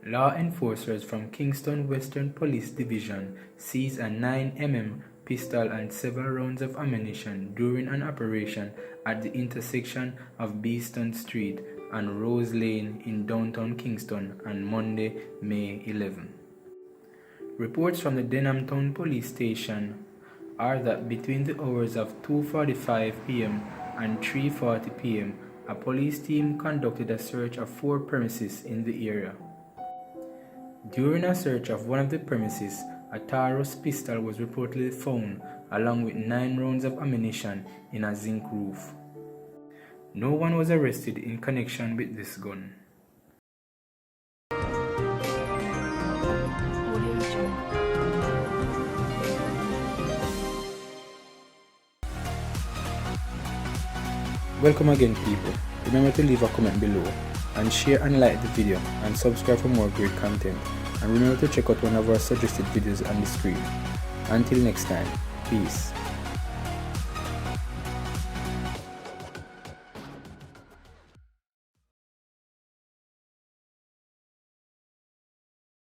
Law enforcers from Kingston Western Police Division seized a 9mm pistol and several rounds of ammunition during an operation at the intersection of Beeston Street and Rose Lane in downtown Kingston on Monday, May 11. Reports from the Denhamtown Police Station are that between the hours of 2:45 p.m. and 3:40 p.m., a police team conducted a search of 4 premises in the area. During a search of one of the premises, a Taurus pistol was reportedly found along with 9 rounds of ammunition in a zinc roof. No one was arrested in connection with this gun. Welcome again, people. Remember to leave a comment below and share and like the video and subscribe for more great content, and remember to check out one of our suggested videos on the screen. Until next time, peace.